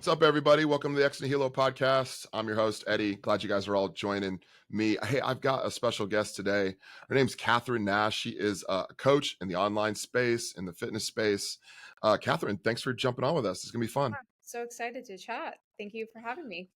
What's up, everybody? Welcome to the X and Hilo podcast. I'm your host, Eddie. Glad you guys are all joining me. Hey, I've got a special guest today. Her name's Kathryn Nash. She is a coach in the online space, in the fitness space. Kathryn, thanks for jumping on with us. It's going to be fun. So excited to chat. Thank you for having me.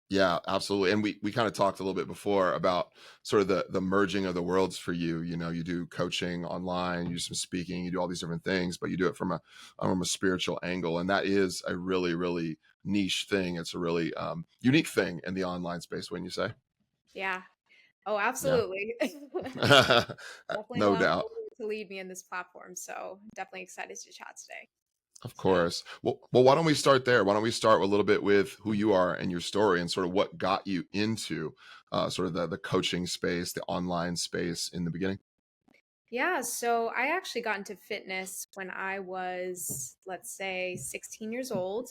Yeah, absolutely. And we kind of talked a little bit before about sort of the merging of the worlds for you. You know, you do coaching online, you do some speaking, you do all these different things, but you do it from a spiritual angle, and that is a really really niche thing. It's a really unique thing in the online space, wouldn't you say? Yeah. Oh, Yeah, absolutely. Definitely no allowing doubt. the Lord to lead me in this platform. So definitely excited to chat today. Of So course. Well, why don't we start there? Why don't we start a little bit with who you are and your story and sort of what got you into sort of the coaching space, the online space in the beginning? yeah, so I actually got into fitness when I was, let's say, 16 years old.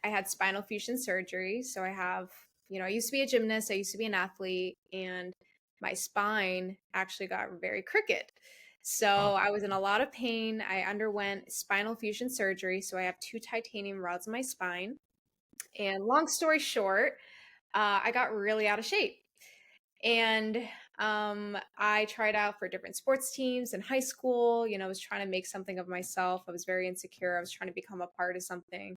I had spinal fusion surgery. So I have, I used to be a gymnast, I used to be an athlete, and my spine actually got very crooked. So Wow. I was in a lot of pain. I underwent spinal fusion surgery. So I have two titanium rods in my spine. And long story short, I got really out of shape. And I tried out for different sports teams in high school. I was trying to make something of myself. I was very insecure. I was trying to become a part of something.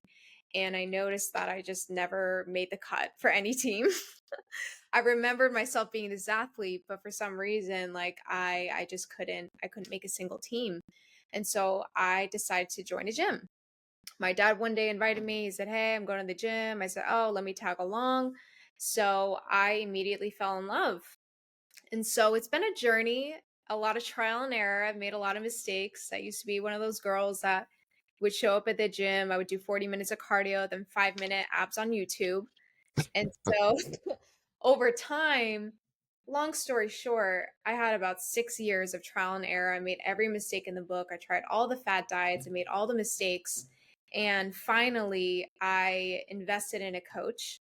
And I noticed that I just never made the cut for any team. I remembered myself being this athlete, but for some reason, like I just I couldn't make a single team. And so I decided to join a gym. My dad one day invited me. He said, "Hey, I'm going to the gym." I said, "Oh, let me tag along." So I immediately fell in love. And so it's been a journey, a lot of trial and error. I've made a lot of mistakes. I used to be one of those girls that would show up at the gym. I would do 40 minutes of cardio, then 5-minute abs on YouTube. And so over time, long story short, I had about 6 years of trial and error. I made every mistake in the book. I tried all the fad diets. I made all the mistakes. And finally, I invested in a coach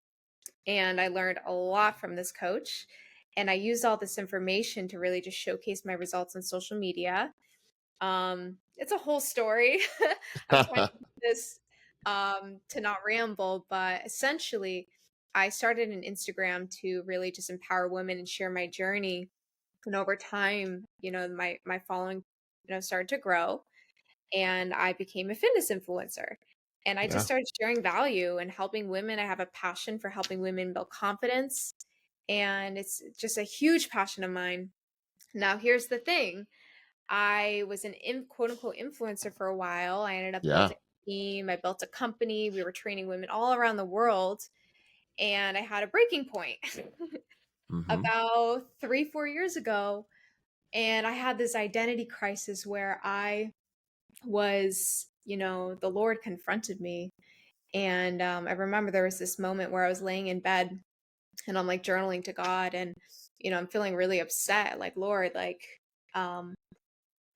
and I learned a lot from this coach. And I used all this information to really just showcase my results on social media. It's a whole story. I'm trying to do this to not ramble, but essentially, I started an Instagram to really just empower women and share my journey. And over time, my following, started to grow, and I became a fitness influencer. And I just Yeah. started sharing value and helping women. I have a passion for helping women build confidence, and it's just a huge passion of mine. Now, here's the thing. I was an quote unquote influencer for a while. I ended up Yeah. building a team. I built a company. We were training women all around the world. And I had a breaking point Hmm. about 3, 4 years ago. And I had this identity crisis where I was, the Lord confronted me. And I remember there was this moment where I was laying in bed and I'm like journaling to God. And, I'm feeling really upset. Like, Lord, like, um,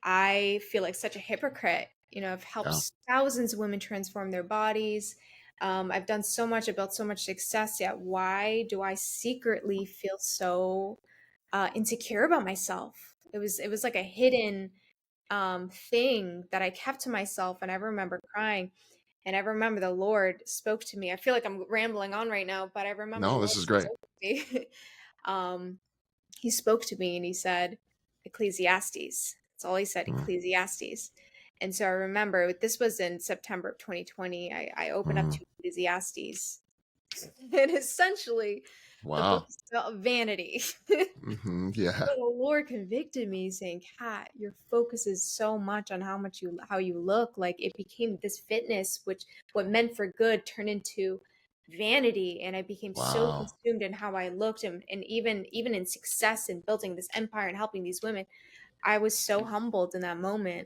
I feel like such a hypocrite. I've helped Yeah. thousands of women transform their bodies. I've done so much, I've built so much success, yet why do I secretly feel so insecure about myself? It was like a hidden thing that I kept to myself, and I remember crying. And I remember the Lord spoke to me. I feel like I'm rambling on right now, but I remember the No, Lord this is great. spoke to me. um, he spoke to me and he said, Ecclesiastes. That's all he said, Mm, Ecclesiastes. And so I remember this was in September of 2020. I opened up mm. to Ecclesiastes. And essentially, the book Wow. is about vanity. Yeah. So the Lord convicted me saying, Kat, your focus is so much on how you look. Like it became this fitness, which what meant for good turned into vanity. And I became so Wow. consumed in how I looked and even in success and building this empire and helping these women. I was so humbled in that moment.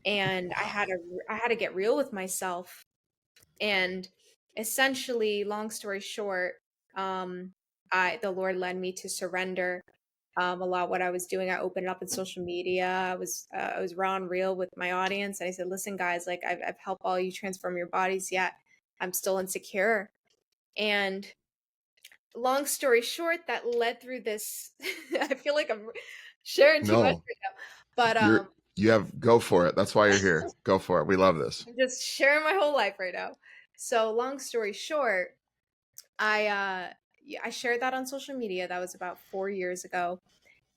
And I had to get real with myself. And essentially, long story short, the Lord led me to surrender a lot what I was doing. I opened it up in social media. I was raw and real with my audience. And I said, listen, guys, like I've helped all you transform your bodies, yet I'm still insecure. And long story short, that led through this. I feel like I'm sharing too much No, right now, but you're you have go for it. That's why you're here. Go for it. We love this. I'm just sharing my whole life right now. So long story short, I shared that on social media. That was about 4 years ago.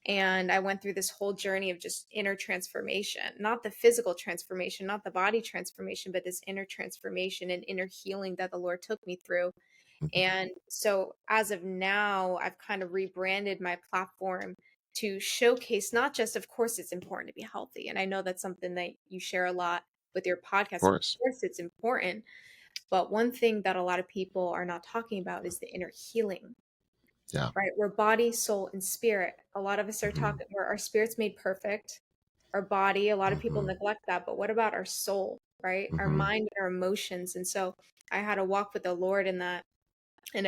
And I went through this whole journey of just inner transformation, not the physical transformation, not the body transformation, but this inner transformation and inner healing that the Lord took me through. Mhm. And so as of now, I've kind of rebranded my platform to showcase not just, of course, it's important to be healthy. And I know that's something that you share a lot with your Of podcast. Of course. course, it's important. But one thing that a lot of people are not talking about is the inner healing, Yeah. right? We're body, soul, and spirit. A lot of us are Hmm. talking where our spirit's made perfect. Our body, a lot of people Hmm. neglect that. But what about our soul, right? Our Hmm. mind and our emotions. And so I had to walk with the Lord in that in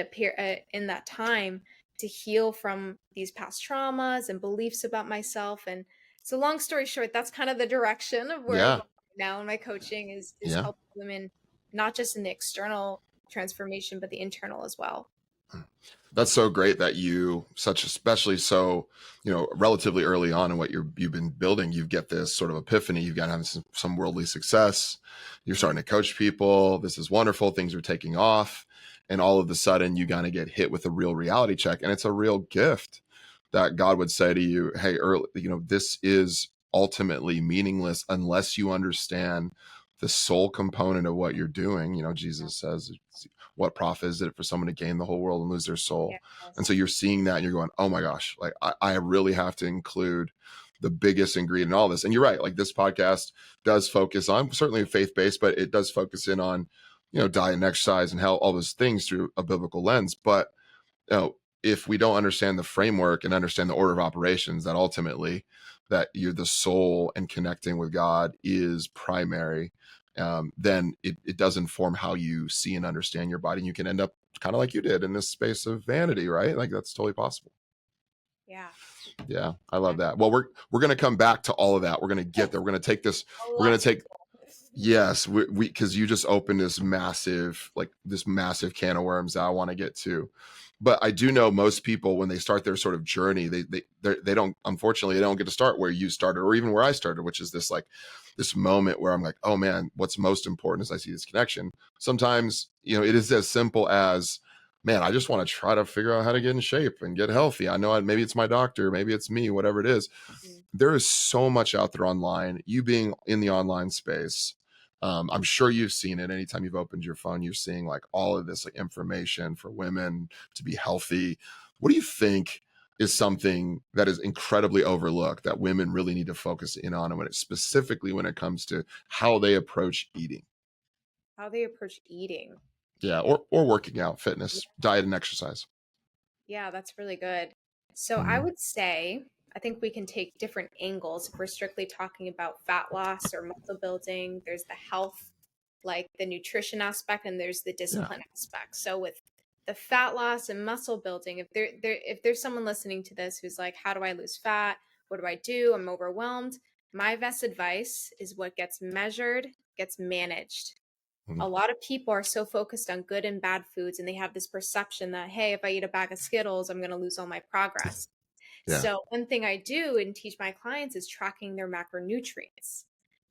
that time to heal from these past traumas and beliefs about myself. And so long story short, that's kind of the direction of where I'm Yeah. going now in my coaching is Yeah. helping women not just in the external transformation, but the internal as well. That's so great that you such especially so, relatively early on in what you've been building, you get this sort of epiphany. You've got to have some worldly success. You're Mhm. starting to coach people. This is wonderful. Things are taking off. And all of a sudden you kind of get hit with a real reality check. And it's a real gift that God would say to you, hey, early, this is ultimately meaningless unless you understand the soul component of what you're doing. Jesus says, what profit is it for someone to gain the whole world and lose their soul? And so Yes. you're seeing that and you're going, oh my gosh, like I really have to include the biggest ingredient in all this. And you're right, like this podcast does focus on certainly faith-based, but it does focus in on, diet and exercise and health, all those things through a biblical lens. But if we don't understand the framework and understand the order of operations, that ultimately that you're the soul and connecting with God is primary, then it does inform how you see and understand your body. And you can end up kind of like you did in this space of vanity, right? Like that's totally possible. Yeah. Yeah, I love that. Well, we're going to come back to all of that. We're going to get there. We're going to take this. A We're going lot to to take Yes, we because you just opened this massive can of worms that I want to get to. But I do know most people when they start their sort of journey, they don't, unfortunately they don't get to start where you started or even where I started, which is this moment where I'm like, oh man, what's most important is I see this connection. Sometimes, it is as simple as, man, I just want to try to figure out how to get in shape and get healthy. I know maybe it's my doctor, maybe it's me, whatever it is. Mhm. There is so much out there online. You being in the online space, I'm sure you've seen it. Anytime you've opened your phone, you're seeing like all of this like information for women to be healthy. What do you think is something that is incredibly overlooked that women really need to focus in on, and specifically when it comes to how they approach eating? How they approach eating. Yeah, or working out, fitness, diet, and exercise. Yeah, that's really good. So I Mhm. would say I think we can take different angles if we're strictly talking about fat loss or muscle building. There's the health, like the nutrition aspect, and there's the Yeah. discipline aspect. So with the fat loss and muscle building, if there's someone listening to this who's like, how do I lose fat? What do I do? I'm overwhelmed. My best advice is what gets measured gets managed. Mhm. A lot of people are so focused on good and bad foods, and they have this perception that, hey, if I eat a bag of Skittles, I'm going to lose all my progress. Yeah. So one thing I do and teach my clients is tracking their macronutrients,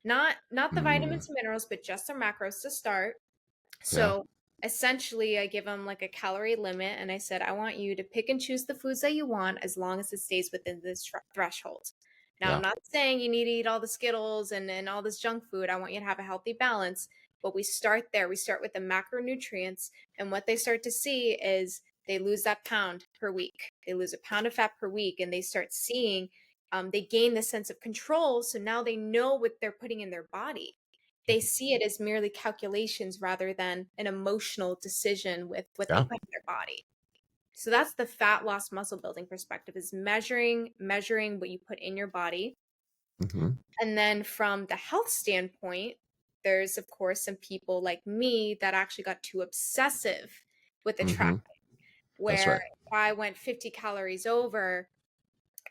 not the Mm. vitamins and minerals, but just their macros to start. Yeah. So essentially, I give them like a calorie limit, and I said, I want you to pick and choose the foods that you want as long as it stays within this threshold. Now, I'm Yeah. not saying you need to eat all the Skittles and all this junk food. I want you to have a healthy balance, but we start there. We start with the macronutrients, and what they start to see is they lose that pound per week. They lose a pound of fat per week, and they start seeing they gain the sense of control. So now they know what they're putting in their body. They see it as merely calculations rather than an emotional decision with what they Yeah. put in their body. So that's the fat loss muscle building perspective, is measuring what you put in your body. Hmm. And then from the health standpoint, there's of course some people like me that actually got too obsessive with the Hmm. track, That's where right. if I went 50 calories over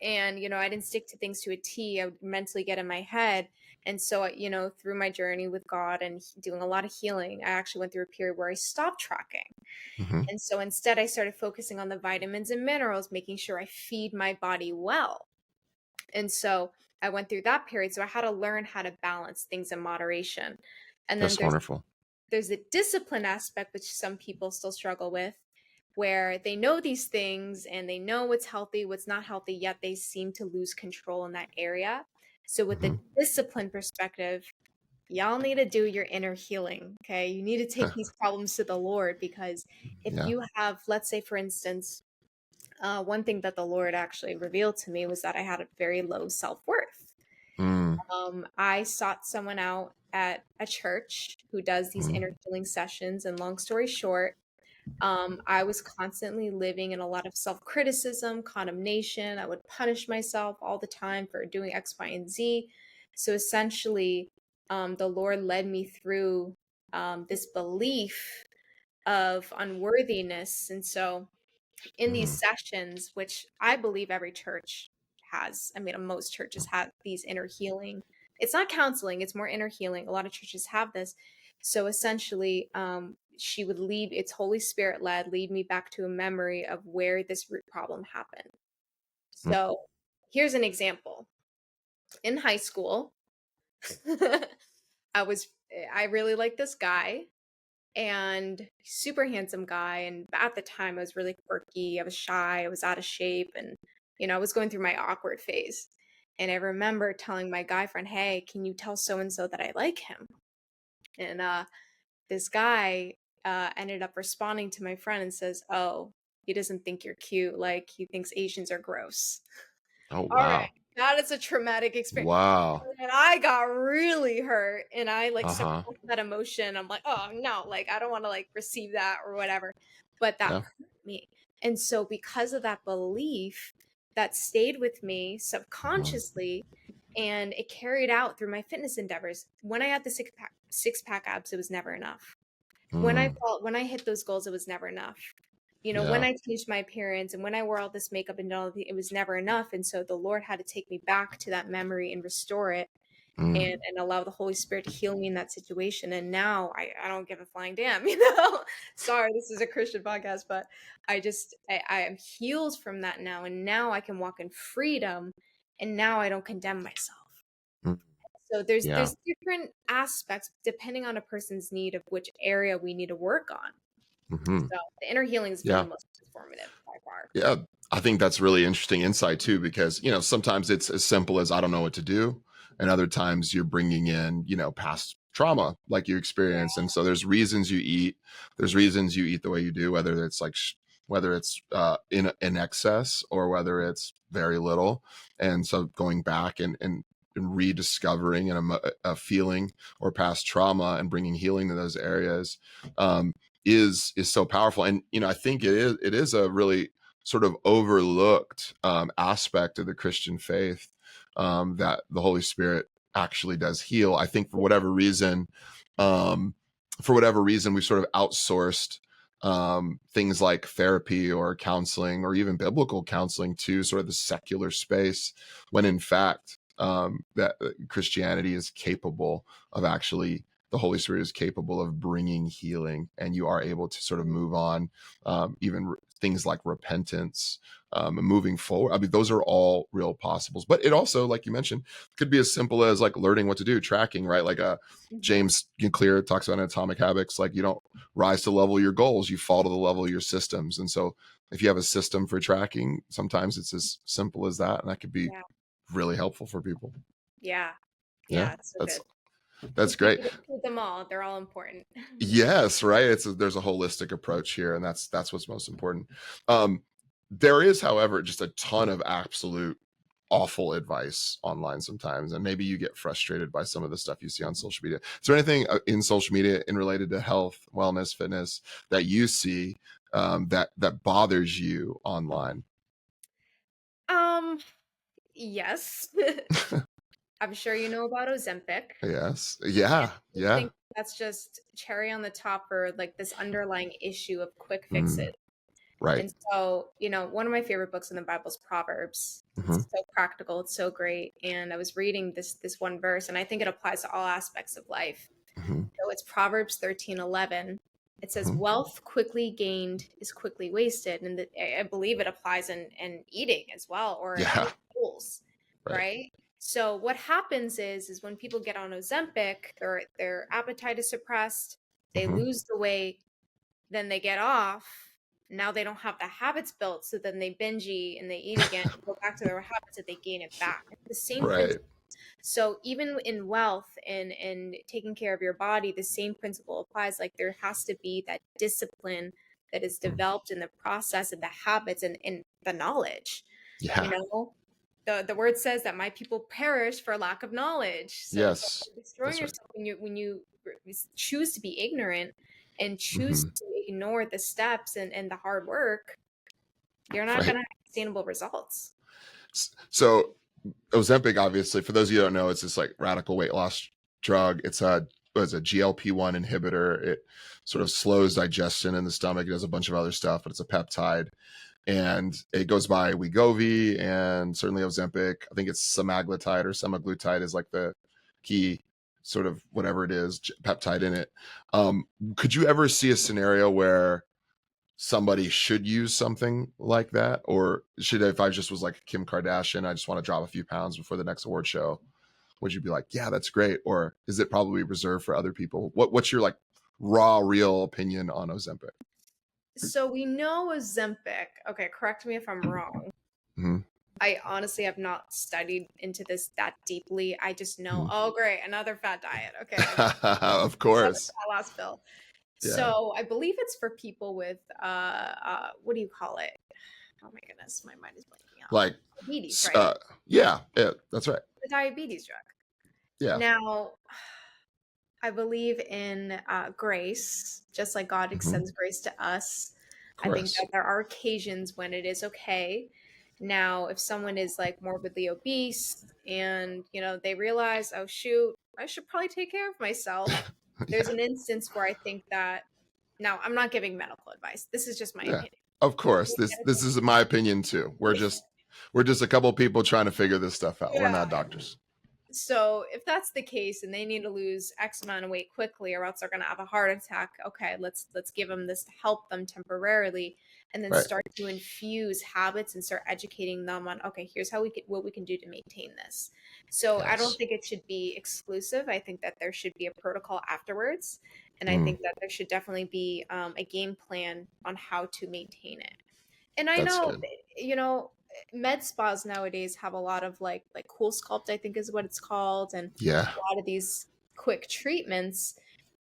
and I didn't stick to things to a T, I would mentally get in my head. And so through my journey with God and doing a lot of healing, I actually went through a period where I stopped tracking. Hmm. And so instead I started focusing on the vitamins and minerals, making sure I feed my body well. And so I went through that period, so I had to learn how to balance things in moderation. And then That's there's wonderful. there's a discipline aspect, which some people still struggle with, where they know these things and they know what's healthy, what's not healthy, yet they seem to lose control in that area. So with the Mhm. discipline perspective, y'all need to do your inner healing. Okay. You need to take these problems to the Lord, because if Yeah. you have, let's say, for instance, one thing that the Lord actually revealed to me was that I had a very low self-worth. Mm, I sought someone out at a church who does these mm, inner healing sessions. And long story short, I was constantly living in a lot of self-criticism, condemnation. I would punish myself all the time for doing X, Y, and Z. So essentially, the Lord led me through this belief of unworthiness. And so in these mhm, sessions, which I believe every church has, I mean, most churches have these inner healing. It's not counseling, it's more inner healing. A lot of churches have this. So essentially, she would lead, it's Holy Spirit led, lead me back to a memory of where this root problem happened. mm. So here's an example. In high school, I was, I really liked this guy, and super handsome guy. And at the time, I was really quirky. I was shy. I was out of shape. And, I was going through my awkward phase. And I remember telling my guy friend, hey, can you tell so and so that I like him? And this guy ended up responding to my friend and says, oh, he doesn't think you're cute. Like, he thinks Asians are gross. Oh, All right. wow. That is a traumatic experience. Wow. And I got really hurt, and I like Uh-huh. suppressed that emotion. I'm like, oh no, like I don't want to like receive that or whatever. But that Yeah. hurt me. And so because of that belief, that stayed with me Mhm, subconsciously, and it carried out through my fitness endeavors. When I had the six pack abs, it was never enough. mm, When I hit those goals, it was never enough. When yeah. I changed my appearance and when I wore all this makeup and all, it was never enough. And so the Lord had to take me back to that memory and restore it, Mm, and allow the Holy Spirit to heal me in that situation. And now I don't give a flying damn, Sorry, this is a Christian podcast, but I am healed from that now. And now I can walk in freedom, and now I don't condemn myself. mm, So there's yeah. there's different aspects depending on a person's need of which area we need to work on. Mhm. So the inner healing has been the Yeah. most transformative by far. Yeah, I think that's really interesting insight too, because sometimes it's as simple as I don't know what to do, and other times you're bringing in past trauma like you experienced, and so there's reasons you eat the way you do, whether it's whether it's in excess or whether it's very little, and so going back and rediscovering a feeling or past trauma and bringing healing to those areas is so powerful. And I think it is a really sort of overlooked aspect of the Christian faith, that the Holy Spirit actually does heal. I think um, for whatever reason, we've sort of outsourced things like therapy or counseling or even biblical counseling to sort of the secular space, when in fact that Christianity is capable of actually. The Holy Spirit is capable of bringing healing, and you are able to sort of move on, even things like repentance, and moving forward. I mean, those are all real possibles. But it also, like you mentioned, could be as simple as like learning what to do, tracking, right? Like Mhm. James Clear talks about in Atomic Habits, like you don't rise to the level of your goals, you fall to the level of your systems. And so if you have a system for tracking, sometimes it's as simple as that, and that could be Yeah. really helpful for people. Yeah. Yeah, Yeah. It's so that's good. that's great. You don't include them all. They're all important. Yes, right. There's a holistic approach here, and that's what's most important. Um, there is, however, just a ton of absolute awful advice online sometimes, and maybe you get frustrated by some of the stuff you see on social media. Is there anything in social media in related to health, wellness, fitness that you see that bothers you online? Um, yes. I'm sure you know about Ozempic. Yes. And Yeah. I Yeah. think that's just cherry on the top for like this underlying issue of quick fixes. Mm, right. And so, one of my favorite books in the Bible is Proverbs. Hmm. It's so practical, it's so great. And I was reading this one verse, and I think it applies to all aspects of life. Hmm. So it's Proverbs 13:11. It says, Hmm. wealth quickly gained is quickly wasted. And I believe it applies in eating as well, or in Yeah. any goals, Right. right? So what happens is when people get on Ozempic, their appetite is suppressed, They Hmm. lose the weight, then they get off. Now they don't have the habits built, so then they binge eat and they eat again, go back to their habits, and they gain it back. It's the same Right. principle. So even in wealth and taking care of your body, the same principle applies. Like there has to be that discipline that is Mm. developed in the process and the habits and the knowledge. You Yeah. know, the word says that my people perish for lack of knowledge. So it's like Yes. you're destroying That's right. yourself when you choose to be ignorant and choose Hmm. to ignore the steps and the hard work. You're not Right. going to have sustainable results. So Ozempic, obviously, for those of you who don't know, it's this like radical weight loss drug. It's a GLP-1 inhibitor. It sort of slows digestion in the stomach. It does a bunch of other stuff, but it's a peptide. And it goes by Wegovy and certainly Ozempic. I think it's semaglutide or semaglutide is like the key sort of whatever it is peptide in it. Could you ever see a scenario where somebody should use something like that, or should, if I just was like Kim Kardashian, I just want to drop a few pounds before the next award show, would you be like, yeah, that's great, or is it probably reserved for other people? What's your like raw, real opinion on Ozempic? So we know Ozempic. Okay, correct me if I'm wrong. Mm-hmm. I honestly have not studied into this that deeply. I just know, Mm-hmm. oh great, another fat diet. Okay, Of another course. fat loss pill. Yeah. So I believe it's for people with what do you call it? Oh my goodness, my mind is blanking out. Like, Diabetes, right? yeah, yeah, that's right. The diabetes drug. Yeah. Now, I believe in grace, just like God Hmm. extends grace to us. Of I think course. that there are occasions when it is okay. Now, if someone is like morbidly obese and, they realize, oh, shoot, I should probably take care of myself. There's Yeah. an instance where I think that, now I'm not giving medical advice. This is just my Yeah. opinion. Of course. This is my opinion too. We're just a couple people trying to figure this stuff out. We're Yeah. not doctors. So if that's the case and they need to lose X amount of weight quickly or else they're going to have a heart attack, okay, let's give them this to help them temporarily, and then Right. start to infuse habits and start educating them on, okay, here's what we can do to maintain this. So I don't Yes. think it should be exclusive. I think that there should be a protocol afterwards, and I Mm, think that there should definitely be a game plan on how to maintain it. And I that's know, good. med spas nowadays have a lot of like Cool Sculpt, I think is what it's called, and Yeah. a lot of these quick treatments.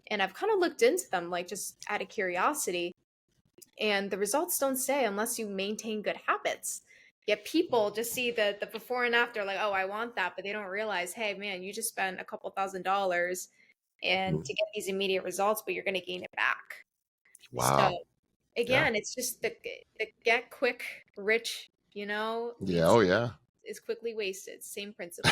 And I've kind of looked into them, like just out of curiosity. And the results don't say unless you maintain good habits. Yet people just see the before and after, like, oh, I want that, but they don't realize, hey, man, you just spent a couple $1,000s and Mm. to get these immediate results, but you're going to gain it back. So Wow. Yeah. again, it's just the get quick rich, Yeah. leads Oh yeah. is quickly wasted. Same principle.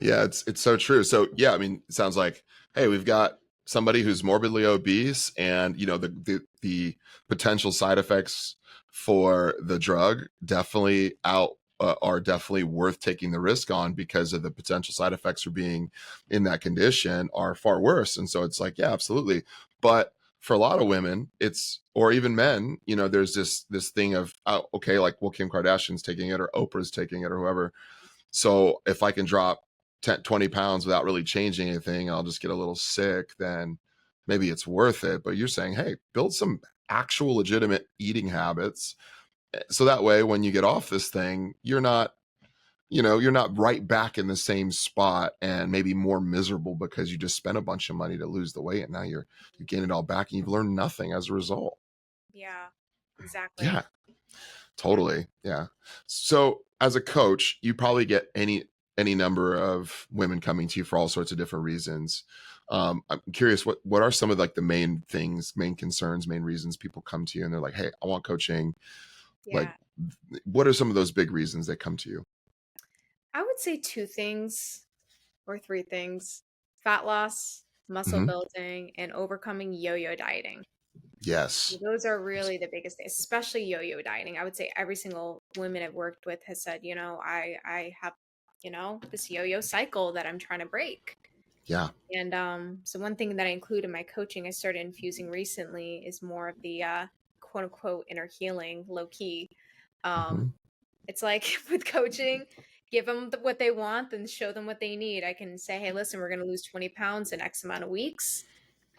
Yeah, it's so true. So yeah, I mean, it sounds like, hey, we've got somebody who's morbidly obese, and the potential side effects for the drug definitely are definitely worth taking the risk on, because of the potential side effects for being in that condition are far worse. And so it's like, yeah, absolutely. But for a lot of women, it's, or even men, there's this thing of, oh, okay, like, well, Kim Kardashian's taking it or Oprah's taking it or whoever, so if I can drop 10, 20 pounds without really changing anything, I'll just get a little sick, then maybe it's worth it. But you're saying, hey, build some actual legitimate eating habits. So that way, when you get off this thing, you're not right back in the same spot and maybe more miserable because you just spent a bunch of money to lose the weight, and now you gain it all back and you've learned nothing as a result. Yeah, exactly. Yeah. Totally. Yeah. So as a coach, you probably get any number of women coming to you for all sorts of different reasons. I'm curious, what are some of like the main things, main concerns, main reasons people come to you and they're like, hey, I want coaching. Like, Yeah. what are some of those big reasons they come to you? I would say two things or three things: fat loss, muscle Hmm. building, and overcoming yo-yo dieting. Yes. Those are really the biggest things, especially yo-yo dieting. I would say every single woman I've worked with has said, I have, this yo-yo cycle that I'm trying to break. Yeah. And so one thing that I include in my coaching I started infusing recently is more of the quote unquote inner healing, low key. Um, Hmm. it's like with coaching, give them what they want, then show them what they need. I can say, hey, listen, we're going to lose 20 pounds in X amount of weeks.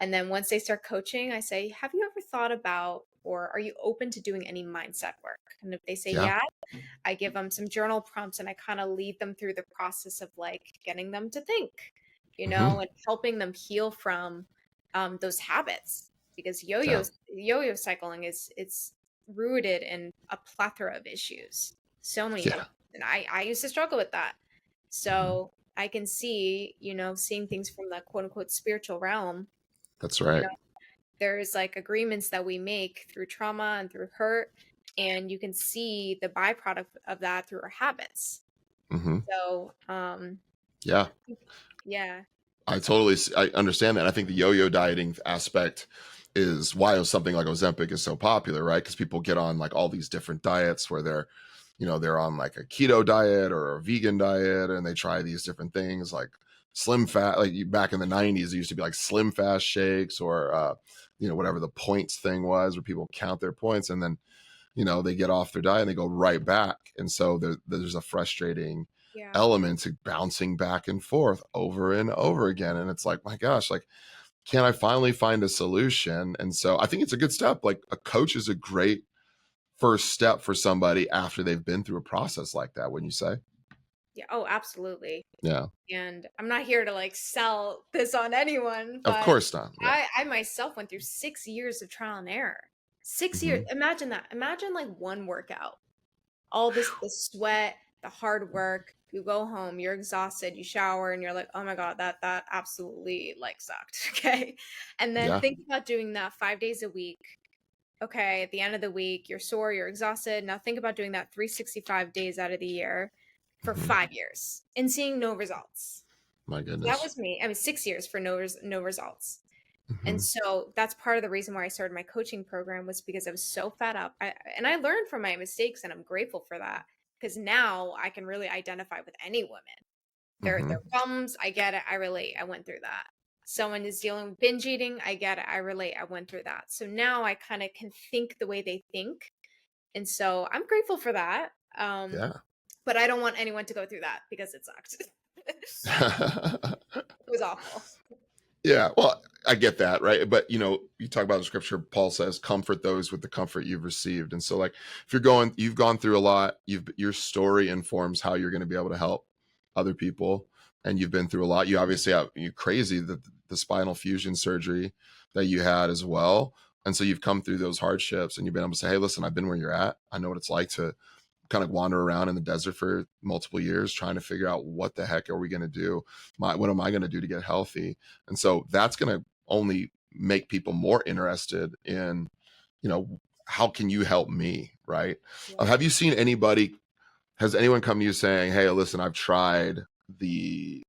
And then once they start coaching, I say, have you ever thought about, or are you open to doing any mindset work? And if they say, Yeah. yeah, I give them some journal prompts and I kind of lead them through the process of like getting them to think, Hmm. and helping them heal from those habits, because Yeah. yo-yo cycling is it's rooted in a plethora of issues, so many Yeah. different, and I used to struggle with that. Hmm. So I can see, seeing things from the quote unquote spiritual realm, That's you right. know, there's like agreements that we make through trauma and through hurt, and you can see the byproduct of that through our habits. Hmm. So, Yeah. yeah, I understand that. I think the yo-yo dieting aspect is why something like Ozempic is so popular, right? Because people get on like all these different diets where they're on like a keto diet or a vegan diet, and they try these different things like slim fat. Like back in the '90s, it used to be like slim fast shakes or whatever the points thing was, where people count their points, and then they get off their diet and they go right back. And so there's a frustrating yeah, element to bouncing back and forth over and over again. And it's like, my gosh, like, can I finally find a solution? And so I think it's a good step. Like a coach is a great first step for somebody after they've been through a process like that, wouldn't you say? yeah. Oh, absolutely. Yeah. And I'm not here to like sell this on anyone, Of but course not. Yeah. I myself went through 6 years of trial and error. 6 years. Hmm. Imagine that. Imagine like one workout, all this, the sweat, the hard work. You go home, you're exhausted, you shower, and you're like, oh my God, that absolutely like sucked. Okay. And then Yeah. think about doing that 5 days a week. Okay, at the end of the week, you're sore, you're exhausted. Now think about doing that 365 days out of the year for Hmm. 5 years and seeing no results. My That goodness. was me. I mean, 6 years for no results. And Hmm. so that's part of the reason why I started my coaching program, was because I was so fed up. And I learned from my mistakes, and I'm grateful for that, because now I can really identify with any woman. Their Hmm. problems, I get it, I relate. I went through that. Someone is dealing with binge eating, I get it, I relate. I went through that. So now I kind of can think the way they think. And so I'm grateful for that. Yeah. But I don't want anyone to go through that because it sucked. It was awful. Yeah, well, I get that, right? But you talk about the scripture. Paul says, "Comfort those with the comfort you've received." And so, like, if you've gone through a lot. Your story informs how you're going to be able to help other people, and you've been through a lot. You obviously have you crazy the spinal fusion surgery that you had as well, and so you've come through those hardships, and you've been able to say, "Hey, listen, I've been where you're at. I know what it's like to kind of wander around in the desert for multiple years trying to figure out what the heck are we going to do, what am I going to do to get healthy." And so that's going to only make people more interested in you know how can you help me, right? Yeah. Have you seen anybody, has anyone come to you saying, hey, listen, I've tried the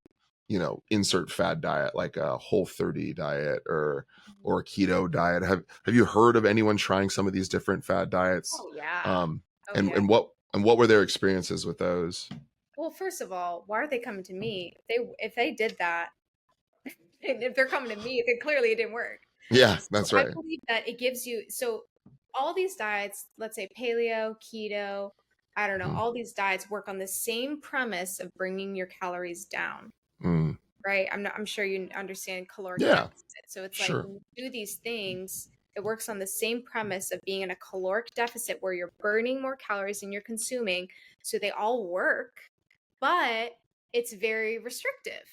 insert fad diet, like a Whole30 diet or a keto diet? Have you heard of anyone trying some of these different fad diets? Oh yeah. um Oh and yeah. what were their experiences with those? Well, first of all, why are they coming to me? If they did that, and if they're coming to me, then clearly it didn't work. Yeah, So that's I right. believe that it gives you, so all these diets, let's say paleo, keto, I don't know, Mhm. all these diets work on the same premise of bringing your calories down, Mm. right? I'm sure you understand caloric Yeah, deficit. So it's like sure. when you do these things, it works on the same premise of being in a caloric deficit where you're burning more calories than you're consuming. So they all work, but it's very restrictive.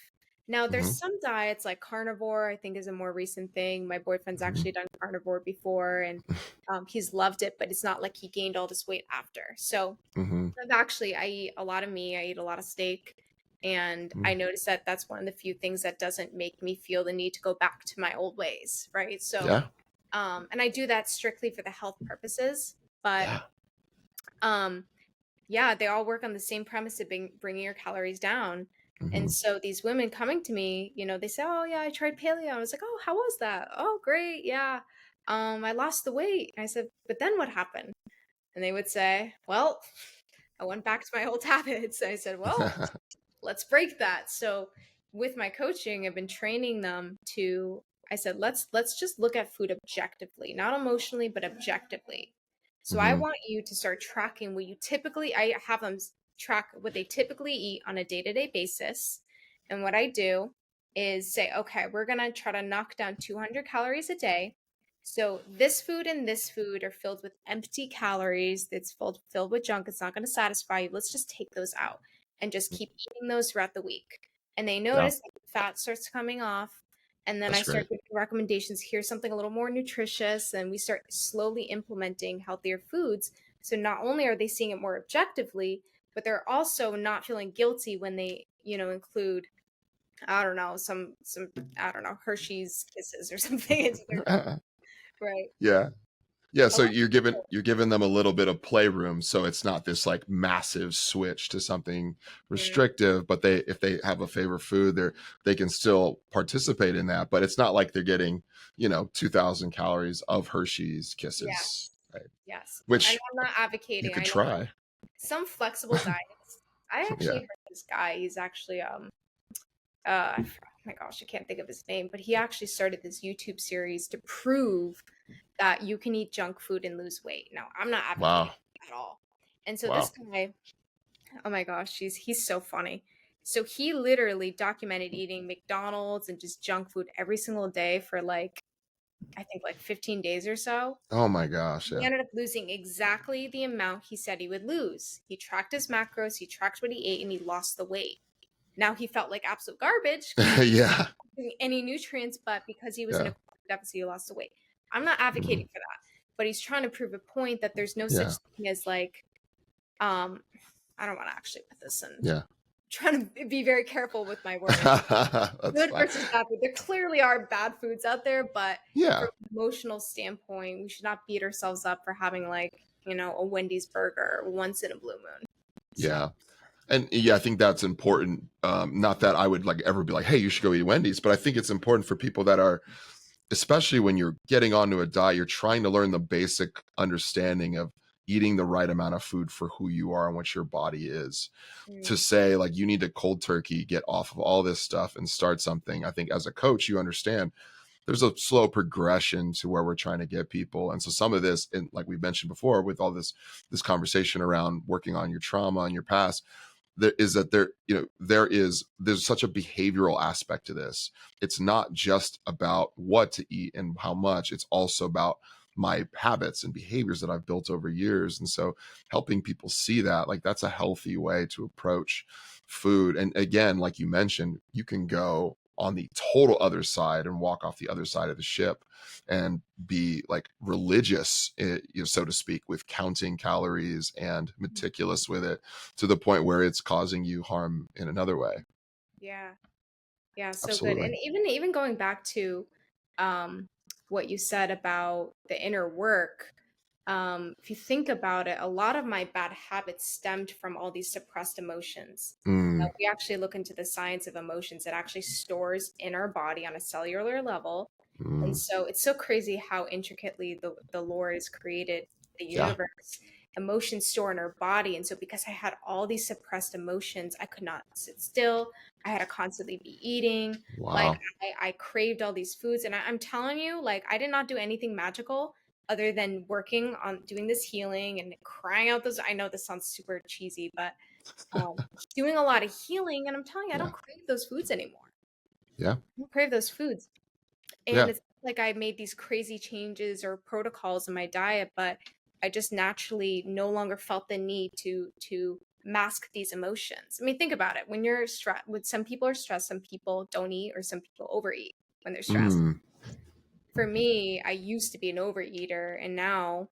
Now, there's Hmm. some diets like carnivore, I think is a more recent thing. My boyfriend's Hmm. actually done carnivore before, and he's loved it, but it's not like he gained all this weight after. So Hmm. I eat a lot of meat, I eat a lot of steak. And I Hmm. noticed that that's one of the few things that doesn't make me feel the need to go back to my old ways, right? So, Yeah. and I do that strictly for the health purposes. But Yeah. um, yeah, they all work on the same premise of bringing your calories down. Hmm. And so these women coming to me, they say, "Oh yeah, I tried paleo." I was like, "Oh, how was that?" "Oh, great, yeah. I lost the weight." I said, "But then what happened?" And they would say, "Well, I went back to my old habits." I said, "Well, let's break that." So with my coaching, I've been training them to, I said, let's just look at food objectively, not emotionally, but objectively. So I Hmm. want you to start tracking what you typically, I have them track what they typically eat on a day-to-day basis. And what I do is say, okay, we're going to try to knock down 200 calories a day. So this food and this food are filled with empty calories. It's filled with junk. It's not going to satisfy you. Let's just take those out and just keep eating those throughout the week. And they Yeah, notice that the fat starts coming off. And then I that's start great. giving recommendations. Here's something a little more nutritious. And we start slowly implementing healthier foods. So not only are they seeing it more objectively, but they're also not feeling guilty when they, include, I don't know, some I don't know, Hershey's Kisses or something into their right. Yeah. Yeah, A so lot you're giving them a little bit of playroom, so it's not this like massive switch to something mm, restrictive, but if they have a favorite food, they can still participate in that, but it's not like they're getting, 2000 calories of Hershey's Kisses, yes, right? yes. And Which I'm not you advocating. could I know try. some flexible diets. I actually Yeah. heard this guy. He's actually oh my gosh, I can't think of his name, but he actually started this YouTube series to prove that you can eat junk food and lose weight. Now, I'm not advocating Wow. at all. And so this Wow. guy, oh my gosh, he's so funny. So he literally documented eating McDonald's and just junk food every single day for like I think like 15 days or so. Oh my gosh, He yeah. ended up losing exactly the amount he said he would lose. He tracked his macros, he tracked what he ate, and he lost the weight. Now he felt like absolute garbage because he didn't Yeah. get any nutrients, but because he was in a Yeah. deficit, he lost the weight. I'm not Mhm. advocating for that, but he's trying to prove a point that there's no such Yeah. thing as like, um, I don't want to actually put this in. Yeah. Trying to be very careful with my words. That's Good fine. versus bad food. There clearly are bad foods out there, but from Yeah. an emotional standpoint, we should not beat ourselves up for having like, a Wendy's burger once in a blue moon. So, Yeah. And yeah, I think that's important. Not that I would like ever be like, hey, you should go eat Wendy's, but I think it's important for people that are, especially when you're getting onto a diet, you're trying to learn the basic understanding of eating the right amount of food for who you are and what your body is. To mm, say like you need to cold turkey get off of all this stuff and start something, I think as a coach, you understand there's a slow progression to where we're trying to get people. And so some of this, and like we mentioned before, with all this conversation around working on your trauma and your past, there's such a behavioral aspect to this. It's not just about what to eat and how much, it's also about my habits and behaviors that I've built over years. And so helping people see that, like, that's a healthy way to approach food. And again, like you mentioned, you can go on the total other side and walk off the other side of the ship and be like religious, so to speak, with counting calories and meticulous with it to the point where it's causing you harm in another way. yeah. Yeah, so good. Absolutely. And even going back to um what you said about the inner work, if you think about it, a lot of my bad habits stemmed from all these suppressed emotions. Mm, We actually look into the science of emotions. It actually stores in our body on a cellular level. And mm, so it's so crazy how intricately the Lord has created the yeah. universe. Emotions store in our body. And so because I had all these suppressed emotions, I could not sit still. I had to constantly be eating. Like Wow. I craved all these foods. And I'm telling you, like I did not do anything magical other than working on doing this healing and crying out those. I know this sounds super cheesy, but um, doing a lot of healing. And I'm telling you, I Yeah. don't crave those foods anymore. Yeah. I don't crave those foods. And Yeah. it's not like I made these crazy changes or protocols in my diet, but I just naturally no longer felt the need to mask these emotions. I mean, think about it. When you're stressed, when some people are stressed, some people don't eat, or some people overeat when they're stressed. Mm, For me, I used to be an overeater, and now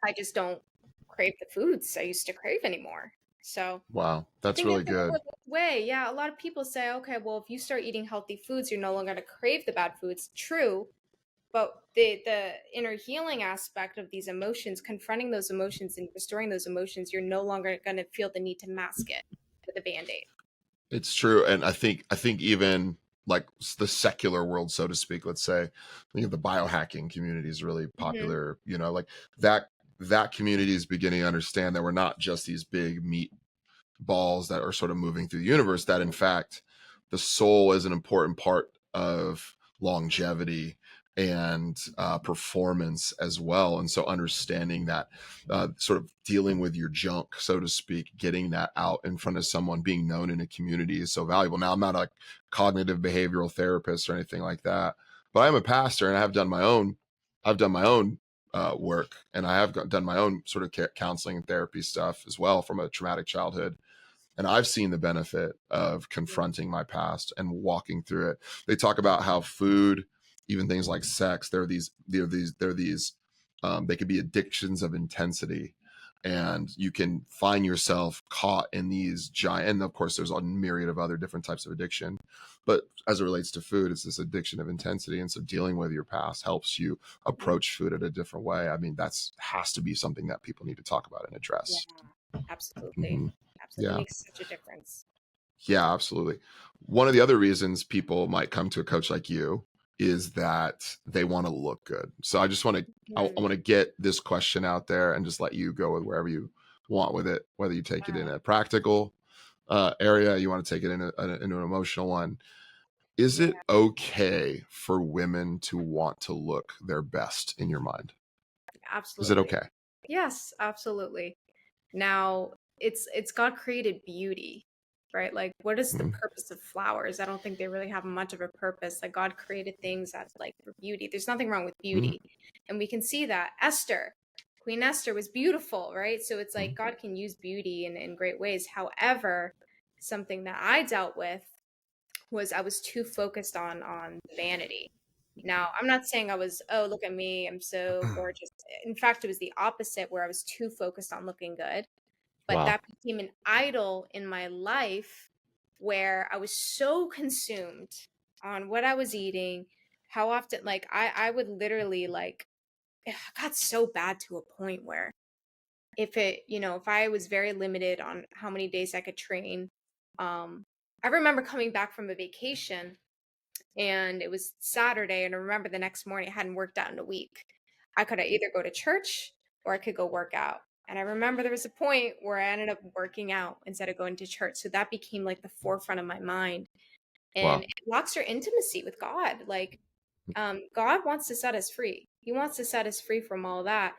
I just don't crave the foods I used to crave anymore. So wow. I That's think really it's a good. way. Yeah, a lot of people say, okay, well, if you start eating healthy foods, you're no longer going to crave the bad foods. True, but the inner healing aspect of these emotions, confronting those emotions and restoring those emotions, you're no longer going to feel the need to mask it with a band-aid. It's true. And I think even like the secular world, so to speak, let's say, the biohacking community is really Hmm. popular, like that community is beginning to understand that we're not just these big meat balls that are sort of moving through the universe, that in fact the soul is an important part of longevity and performance as well. And so understanding that, sort of dealing with your junk, so to speak, getting that out in front of someone, being known in a community is so valuable. Now, I'm not a cognitive behavioral therapist or anything like that, but I'm a pastor, and I've done my own work, and I have done my own sort of counseling and therapy stuff as well from a traumatic childhood. And I've seen the benefit of confronting my past and walking through it. They talk about how food, even things like sex, they could be addictions of intensity. And you can find yourself caught in these giant, and of course, there's a myriad of other different types of addiction. But as it relates to food, it's this addiction of intensity. And so dealing with your past helps you approach food in a different way. I mean, that's has to be something that people need to talk about and address. Yeah, absolutely. Hmm. Absolutely. It Yeah. makes such a difference. Yeah, absolutely. One of the other reasons people might come to a coach like you is that they want to look good. So I just want to, I Mhm. want to get this question out there and just let you go with wherever you want with it, whether you take it in Wow. a practical area, you want to take it in into an emotional one. Is Yeah, it okay for women to want to look their best in your mind? Is it absolutely. okay? Yes, absolutely. Now, it's God created beauty, right? Like, what is the Mhm. purpose of flowers? I don't think they really have much of a purpose. Like, God created things that like for beauty. There's nothing wrong with Mhm. beauty, and we can see that Queen Esther was beautiful, right? So it's like Mhm. God can use beauty in great ways. However, something that I dealt with was I was too focused on vanity. Now, I'm not saying I was, oh, look at me, I'm so gorgeous. In fact, it was the opposite where I was too focused on looking good. But Wow. that became an idol in my life where I was so consumed on what I was eating, how often, like, I would literally, like, it got so bad to a point where if I was very limited on how many days I could train, I remember coming back from a vacation and it was Saturday, and I remember the next morning I hadn't worked out in a week. I could either go to church or I could go work out. And I remember there was a point where I ended up working out instead of going to church. So that became like the forefront of my mind. And Wow. it blocks your intimacy with God. Like, God wants to set us free. He wants to set us free from all that.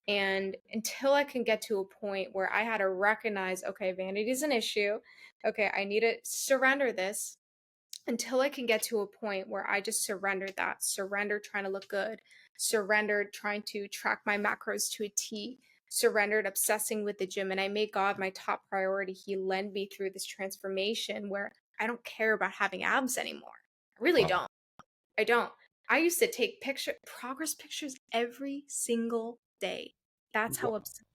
And until I can get to a point where I had to recognize, okay, vanity is an issue. Okay, I need to surrender this until I can get to a point where I just surrendered that, surrendered trying to look good, surrendered trying to track my macros to a T, surrendered obsessing with the gym, and I made God my top priority. He led me through this transformation where I don't care about having abs anymore. I really Wow. don't. I don't. I used to take progress pictures every single day. That's how Wow. obsessed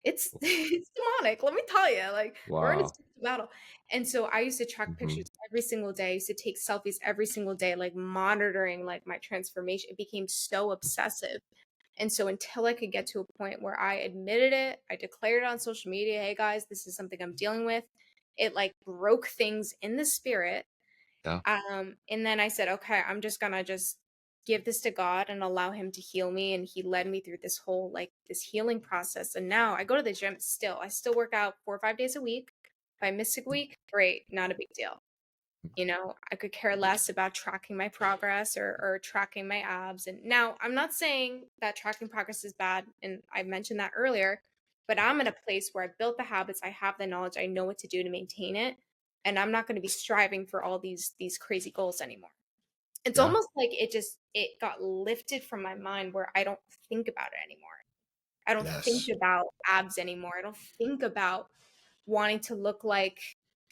it's demonic, let me tell you, like, we're in a Wow. spiritual battle, and so I used to track Hmm. pictures every single day, I used to take selfies every single day, like, monitoring, like, my transformation. It became so obsessive, and so until I could get to a point where I admitted it, I declared it on social media, "Hey, guys, this is something I'm dealing with," it, like, broke things in the spirit, Yeah. and then I said, okay, I'm just gonna just give this to God and allow him to heal me. And he led me through this whole like this healing process. And now I go to the gym still. I still work out 4 or 5 days a week. If I miss a week, great, not a big deal. I could care less about tracking my progress or tracking my abs. And now I'm not saying that tracking progress is bad. And I mentioned that earlier, but I'm in a place where I built the habits, I have the knowledge, I know what to do to maintain it. And I'm not going to be striving for all these crazy goals anymore. It's Yeah. almost like it got lifted from my mind where I don't think about it anymore. I don't think Yes. about abs anymore. I don't think about wanting to look like,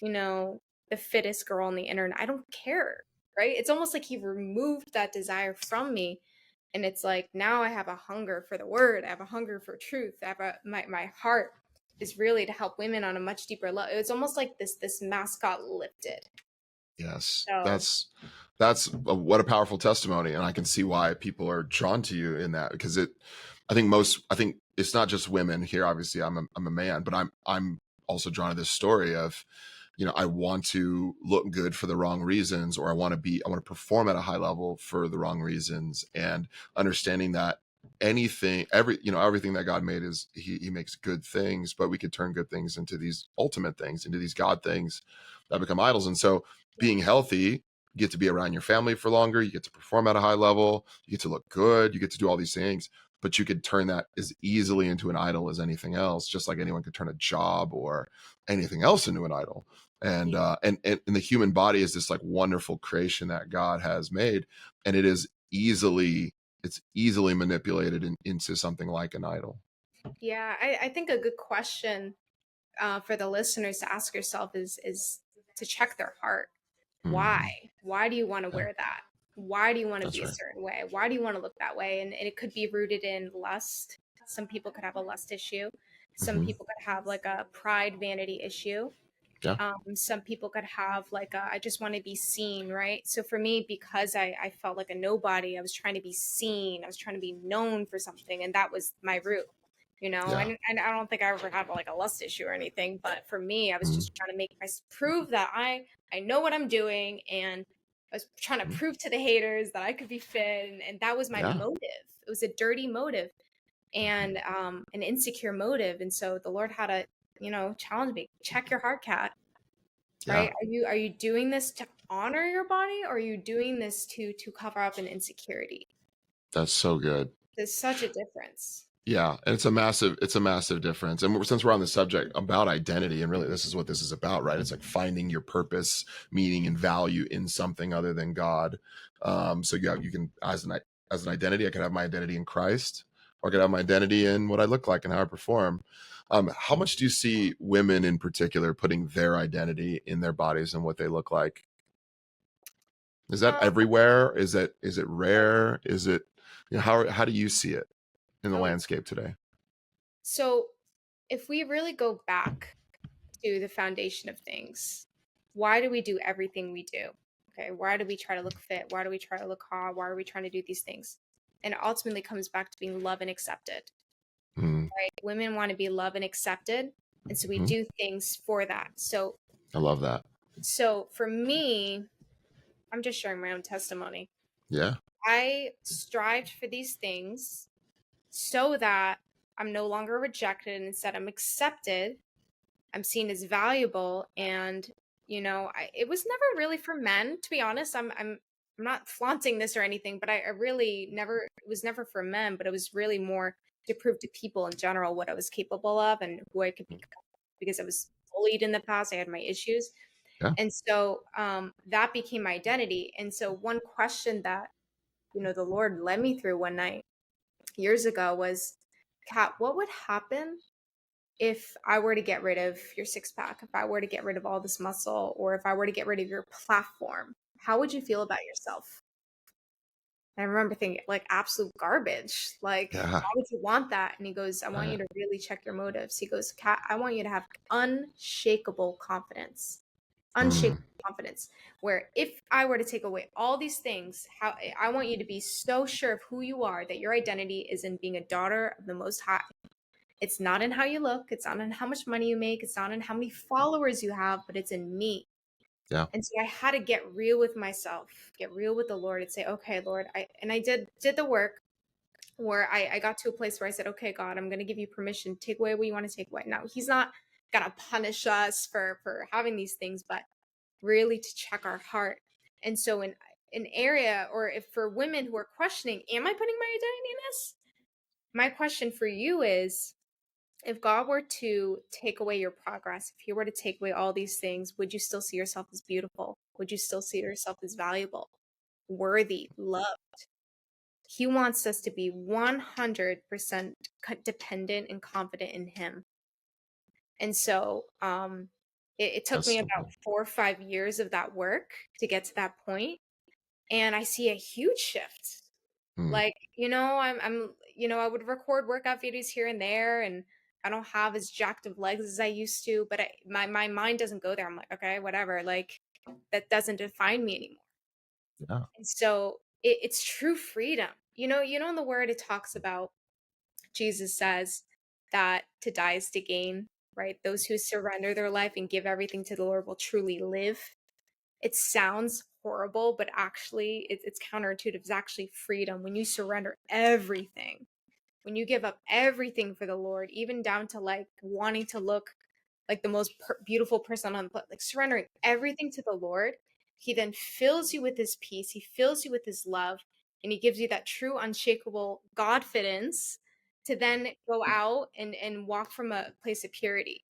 you know, the fittest girl on the internet. I don't care, right? It's almost like he removed that desire from me. And it's like now I have a hunger for the word. I have a hunger for truth. My heart is really to help women on a much deeper level. It's almost like this mask got lifted. Yes, So what a powerful testimony, and I can see why people are drawn to you in that because I think it's not just women here. Obviously, I'm a man, but I'm also drawn to this story of, I want to look good for the wrong reasons, or I want to perform at a high level for the wrong reasons, and understanding that everything that God made is he makes good things, but we could turn good things into these ultimate things, into these God things that become idols, and so being healthy You get to be around your family for longer. You get to perform at a high level. You get to look good. You get to do all these things. But you could turn that as easily into an idol as anything else, just like anyone could turn a job or anything else into an idol. And and the human body is this like wonderful creation that God has made, and it's easily manipulated into something like an idol. Yeah, I think a good question for the listeners to ask yourself is to check their heart. Why? Mhm. Why do you want to Yeah, wear that? Why do you want to that's be a right. certain way? Why do you want to look that way? And it could be rooted in lust. Some people could have a lust issue. Some Hmm. people could have like a pride vanity issue. Yeah. Some people could have like I just want to be seen, right? So for me, because I felt like a nobody, I was trying to be seen. I was trying to be known for something, and that was my root, you know. Yeah. And I don't think I ever had like a lust issue or anything, but for me, I was Mhm. just trying to prove that I know what I'm doing, and I was trying to Mhm. prove to the haters that I could be fit, and that was my Yeah. motive. It was a dirty motive Mhm. and an insecure motive, and so the Lord had to, challenge me. Check your heart, Cat. Right? Yeah. Are you doing this to honor your body, or are you doing this to cover up an insecurity? That's so good. There's such a difference. Yeah, and it's a massive difference. And since we're on the subject about identity, and really this is what this is about, right? It's like finding your purpose, meaning, and value in something other than God. So yeah, you can as an identity, I can have my identity in Christ, or I can have my identity in what I look like and how I perform. How much do you see women in particular putting their identity in their bodies and what they look like? Is that Um, everywhere? Is it rare? Is it, how do you see it in the oh, landscape today? so if we really go back to the foundation of things, why do we do everything we do? Okay, why do we try to look fit? Why do we try to look hot? Why are we trying to do these things? And it ultimately comes back to being loved and accepted. Mm, Right? Women want to be loved and accepted, and so we mhm. do things for that. I love that. So for me, I'm just sharing my own testimony. Yeah. I strived for these things so that I'm no longer rejected, and instead I'm accepted. I'm seen as valuable, and it was never really for men. To be honest, I'm not flaunting this or anything, but I really never. It was never for men, but it was really more to prove to people in general what I was capable of and who I could become. Because I was bullied in the past, I had my issues, Yeah. and so that became my identity. And so one question that the Lord led me through one night years ago was, Kat, what would happen if I were to get rid of your six pack, if I were to get rid of all this muscle, or if I were to get rid of your platform? How would you feel about yourself? And I remember thinking, like, absolute garbage. Like, Yeah. why would you want that? And he goes, I want you Right. to really check your motives. He goes, Kat, I want you to have unshakable confidence. Mm, Unshakable confidence. Where if I were to take away all these things, how I want you to be so sure of who you are that your identity is in being a daughter of the Most High. It's not in how you look, it's not in how much money you make, it's not in how many followers you have, but it's in me. yeah. And so I had to get real with myself, get real with the Lord, and say, okay, Lord, I did the work where I got to a place where I said, okay, God, I'm gonna give you permission, take away what you want to take away. Now he's not gonna punish us for having these things, but really to check our heart. And so in an area, or if for women who are questioning, am I putting my identity in this? My question for you is, if God were to take away your progress, if He were to take away all these things, would you still see yourself as beautiful? Would you still see yourself as valuable, worthy, loved? He wants us to be 100% dependent and confident in Him. And so it took That's me so about good. 4 or 5 years of that work to get to that point. And I see a huge shift. Mm, Like, I would record workout videos here and there, and I don't have as jacked of legs as I used to, but my mind doesn't go there. I'm like, okay, whatever. Like, that doesn't define me anymore. yeah. And so it's true freedom. In the word it talks about, Jesus says that to die is to gain, right? Those who surrender their life and give everything to the Lord will truly live. It sounds horrible, but actually it's counterintuitive. It's actually freedom when you surrender everything, when you give up everything for the Lord, even down to like wanting to look like the most beautiful person on the planet, like surrendering everything to the Lord. he then fills you with his peace, he fills you with his love, and he gives you that true, unshakable Godfidence to then go out and walk from a place of purity.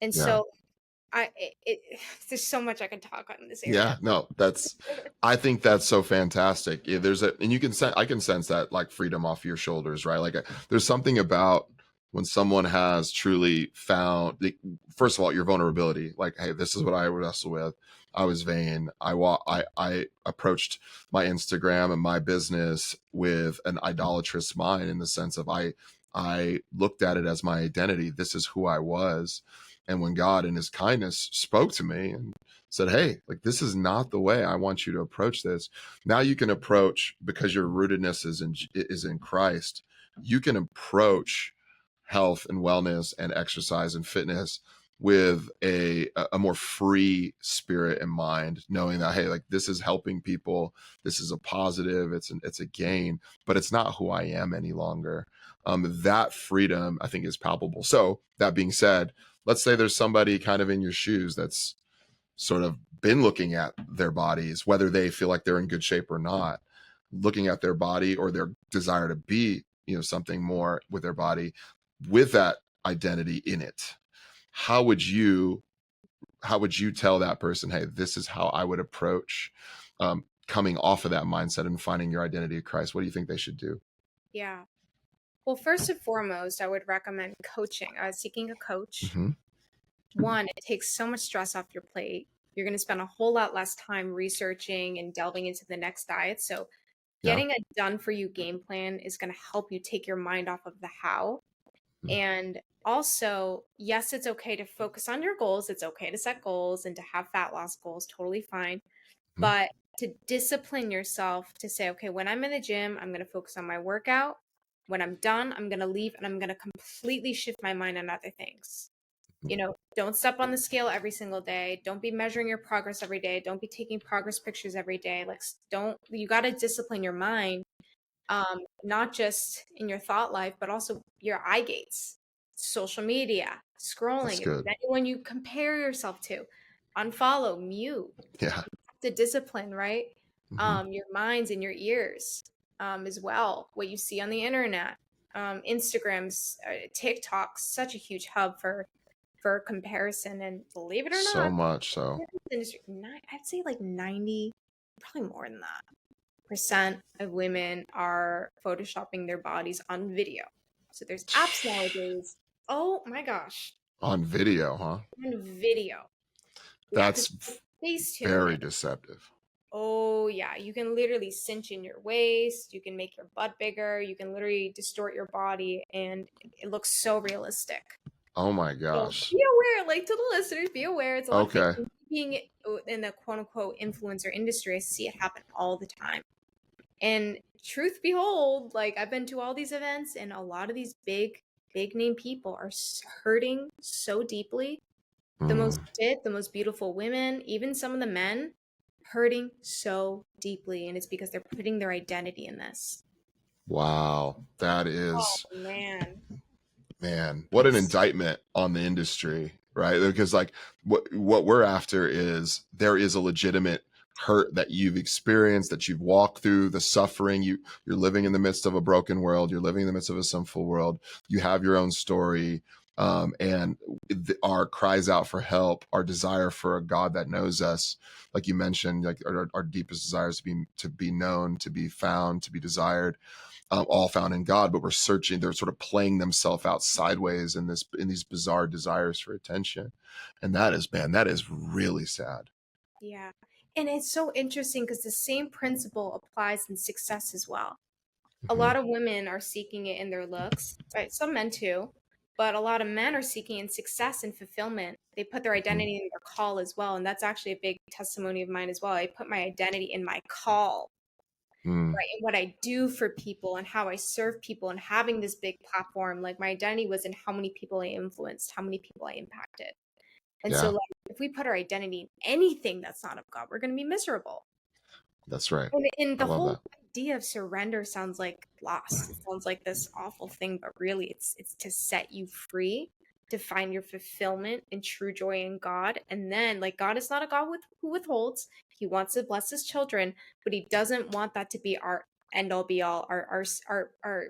And Yeah. so there's so much I can talk on in this area. Yeah, no, I think that's so fantastic. Yeah, and you can sense, I can sense that like freedom off your shoulders, right? Like there's something about when someone has truly found, first of all, your vulnerability. Like, hey, this is what I wrestle with. I was vain. I approached my Instagram and my business with an idolatrous mind, in the sense of I looked at it as my identity. This is who I was. And when God in his kindness spoke to me and said, hey, like, this is not the way I want you to approach this. Now you can approach, because your rootedness is in Christ, you can approach health and wellness and exercise and fitness with a more free spirit and mind, knowing that, hey, like, this is helping people, this is a positive, it's a gain, but it's not who I am any longer. That freedom, I think, is palpable. So that being said, let's say there's somebody kind of in your shoes that's sort of been looking at their bodies, whether they feel like they're in good shape or not, looking at their body or their desire to be, something more with their body, with that identity in it. How would you tell that person, hey, this is how I would approach coming off of that mindset and finding your identity in Christ? What do you think they should do? Yeah. Well, first and foremost, I would recommend coaching, seeking a coach. Mm-hmm. One, it takes so much stress off your plate. You're going to spend a whole lot less time researching and delving into the next diet. So Yeah. getting a done for you game plan is going to help you take your mind off of the how. Mm-hmm. And also, yes, it's okay to focus on your goals. It's okay to set goals and to have fat loss goals, totally fine. But to discipline yourself to say, okay, when I'm in the gym, I'm going to focus on my workout. When I'm done, I'm going to leave and I'm going to completely shift my mind on other things. Don't step on the scale every single day. Don't be measuring your progress every day. Don't be taking progress pictures every day. Like, you got to discipline your mind, not just in your thought life, but also your eye gates, social media, That's scrolling. If good. there's anyone you compare yourself to, unfollow, mute. Yeah. The discipline, right? Mm-hmm. Your minds and your ears, as well. What you see on the internet, Instagram's, TikTok's such a huge hub for comparison. And believe it or So not, much so. industry, I'd say like 90, probably more than that, percent of women are photoshopping their bodies on video. So there's apps nowadays. Oh my gosh, On video, huh? on video. Yeah, because That's Facetune. very deceptive. Oh yeah, you can literally cinch in your waist, you can make your butt bigger, you can literally distort your body, and it looks so realistic. Oh my So gosh. be aware, like, to the listeners, be aware. It's a lot of fake Okay. news. Being in the quote unquote influencer industry, I see it happen all the time. And truth behold, like, I've been to all these events, and a lot of these big name people are hurting so deeply. The most fit, the most beautiful women, even some of the men, hurting so deeply. And it's because they're putting their identity in this. Wow. That Oh is, man. man, what an It's indictment on the industry, right? Because like what we're after is, there is a legitimate hurt that you've experienced, that you've walked through, the suffering. You're living in the midst of a broken world, you're living in the midst of a sinful world, you have your own story. And our cries out for help, our desire for a God that knows us, like you mentioned, like our deepest desires to be known, to be found, to be desired, all found in God. But we're searching; they're sort of playing themselves out sideways in these bizarre desires for attention, and that is, man, that is really sad. Yeah. And it's so interesting because the same principle applies in success as well. A Hmm. lot of women are seeking it in their looks, right? Some men too, but a lot of men are seeking in success and fulfillment. They put their Hmm. identity in their call as well. And that's actually a big testimony of mine as well. I put my identity in my call, Hmm. right? And what I do for people and how I serve people, and having this big platform. Like, my identity was in how many people I influenced, how many people I impacted. And so, Yeah, like, if we put our identity in anything that's not of God, we're going to be miserable. that's right. And I the love whole that. idea of surrender sounds like loss. It sounds like this awful thing, but really it's to set you free, to find your fulfillment and true joy in God. And then, like, God is not a God who withholds. He wants to bless his children, but he doesn't want that to be our end all be all, our